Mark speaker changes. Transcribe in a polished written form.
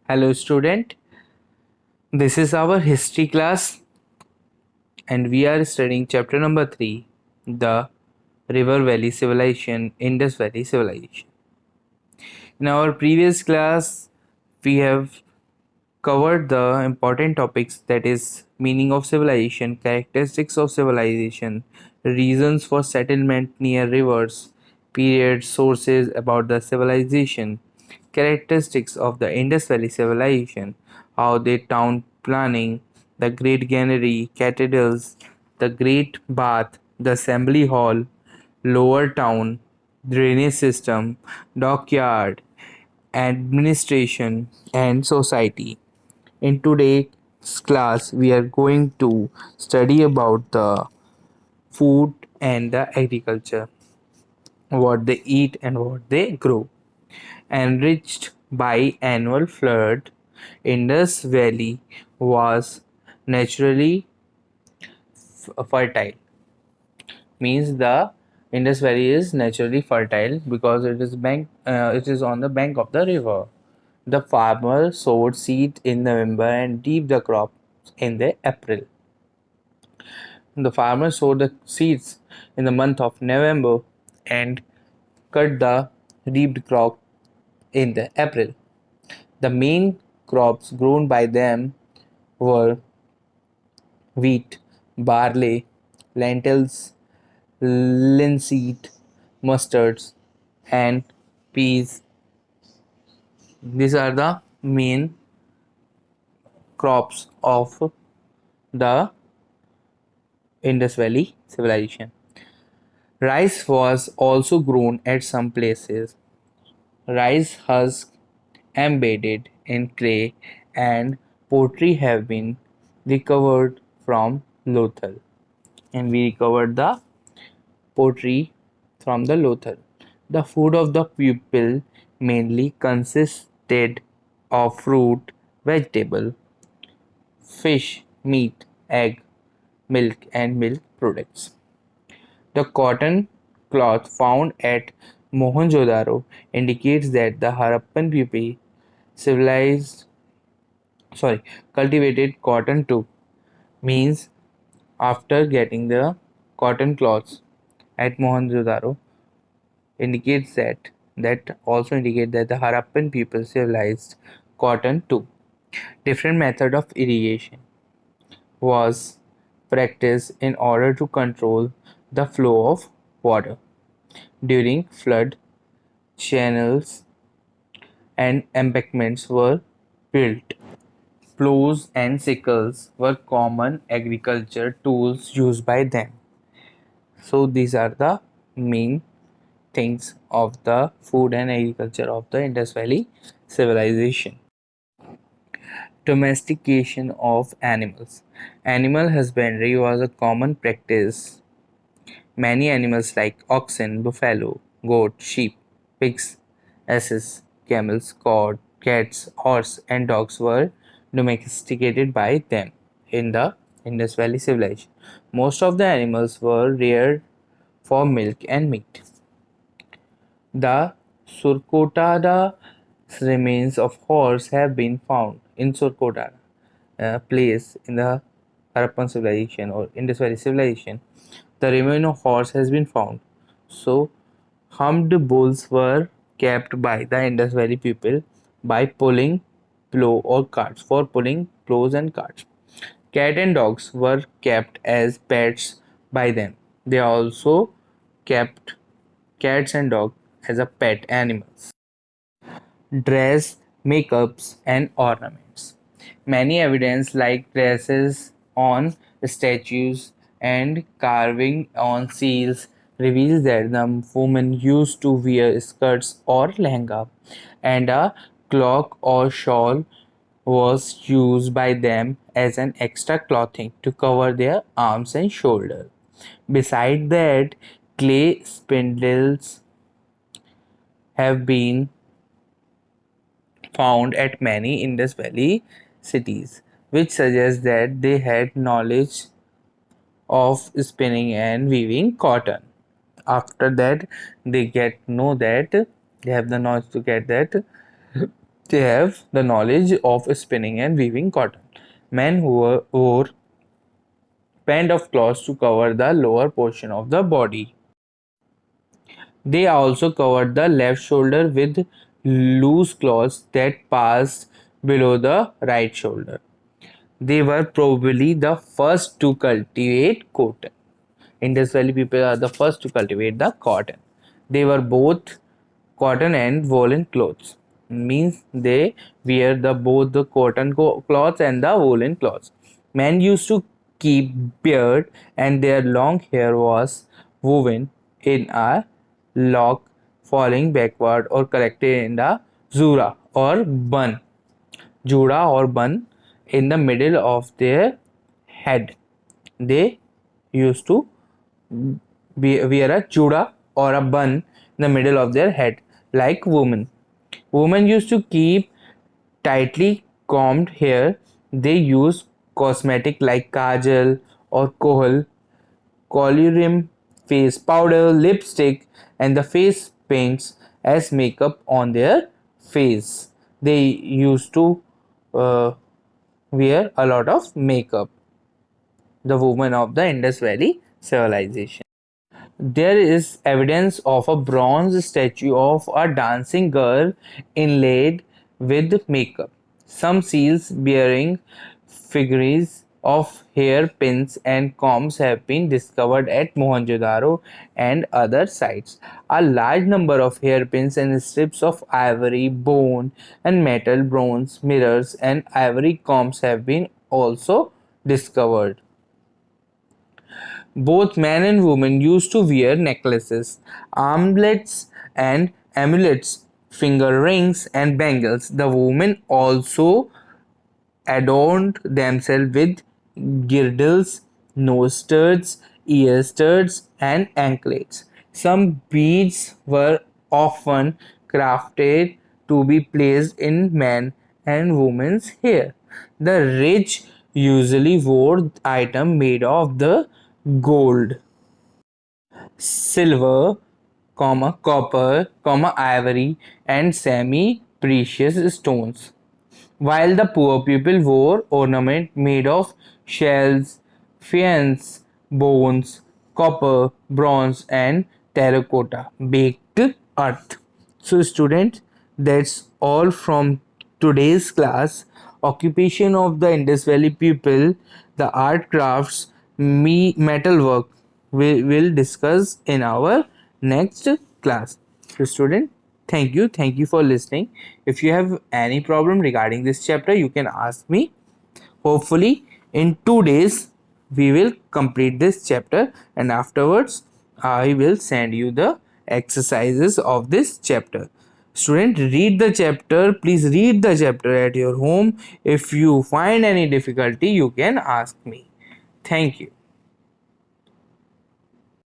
Speaker 1: Hello student, this is our history class and we are studying chapter number 3, the River Valley Civilization, Indus Valley Civilization. In our previous class, we have covered the important topics, that is meaning of civilization, characteristics of civilization, reasons for settlement near rivers, periods, sources about the civilization, characteristics of the Indus Valley civilization, how they town planning, the great granary, cathedrals, the great bath, the assembly hall, lower town, drainage system, dockyard, administration, and society. In today's class, we are going to study about the food and the agriculture, what they eat and what they grow. Enriched by annual flood, Indus Valley was naturally fertile. Means the Indus Valley is naturally fertile because it is on the bank of the river. The farmer sowed seed in November and reaped the crop in the April. The farmer sowed the seeds in the month of November and cut the reaped crop in the April. The main crops grown by them were wheat, barley, lentils, linseed, mustards, and peas. These are the main crops of the Indus Valley civilization. Rice was also grown at some places. Rice husks embedded in clay and pottery have been recovered from Lothal. And we recovered the pottery from the Lothal. The food of the people mainly consisted of fruit, vegetable, fish, meat, egg, milk, and milk products. The cotton cloth found at Mohenjo-daro indicates that the Harappan people civilized sorry cultivated cotton too. Means after getting the cotton cloths at Mohenjo-daro indicates that also indicate that the Harappan people civilized cotton too. Different method of irrigation was practiced in order to control the flow of water during flood. Channels and embankments were built. Plows and sickles were common agriculture tools used by them. So these are the main things of the food and agriculture of the Indus Valley civilization. Domestication of animals. Animal husbandry was a common practice. Many animals like oxen, buffalo, goat, sheep, pigs, asses, camels, cats, horse, and dogs were domesticated by them in the Indus Valley civilization. Most of the animals were reared for milk and meat. The Surkotada remains of horse have been found in Surkotada, a place in the Harappan civilization or Indus Valley civilization. The remain of horse has been found. So, humped bulls were kept by the Indus Valley people by pulling plow or carts for pulling plows and carts. Cat and dogs were kept as pets by them. They also kept cats and dogs as a pet animals. Dress, makeups, and ornaments. Many evidence like dresses on statues and carving on seals reveals that the women used to wear skirts or lehenga, and a cloak or shawl was used by them as an extra clothing to cover their arms and shoulders. Beside that, clay spindles have been found at many Indus Valley cities, which suggests that they had knowledge of spinning and weaving cotton. After that, they get know that they have the knowledge to get that They have the knowledge of spinning and weaving cotton. Men who wore band of cloths to cover the lower portion of the body. They also covered the left shoulder with loose cloths that passed below the right shoulder. They were probably the first to cultivate cotton. Indus Valley people are the first to cultivate the cotton. They were both cotton and woolen clothes. Means they wear both the cotton cloths and the woolen cloths. Men used to keep beard and their long hair was woven in a lock falling backward or collected in the jura or bun in the middle of their head. They used to wear a chura or a bun in the middle of their head, like women. Women used to keep tightly combed hair. They used cosmetic like kajal or kohal, collyrium, face powder, lipstick, and the face paints as makeup on their face. They used to uh, wear a lot of makeup. The women of the Indus Valley civilization. There is evidence of a bronze statue of a dancing girl inlaid with makeup. Some seals bearing figures of hairpins and combs have been discovered at Mohenjo-daro and other sites. A large number of hairpins and strips of ivory, bone, and metal, bronze, mirrors, and ivory combs have been also discovered. Both men and women used to wear necklaces, armlets, and amulets, finger rings, and bangles. The women also adorned themselves with girdles, nose studs, ear studs, and anklets. Some beads were often crafted to be placed in men and women's hair. The rich usually wore items made of the gold, silver, copper, ivory, and semi-precious stones, while the poor people wore ornament made of shells, faience, bones, copper, bronze, and terracotta baked earth. So, students, that's all from today's class. Occupation of the Indus Valley people, the art crafts, metalwork. We will discuss in our next class. So, student, thank you for listening. If you have any problem regarding this chapter, you can ask me. Hopefully, in 2 days, we will complete this chapter, and afterwards, I will send you the exercises of this chapter. Student, read the chapter. Please read the chapter at your home. If you find any difficulty, you can ask me. Thank you.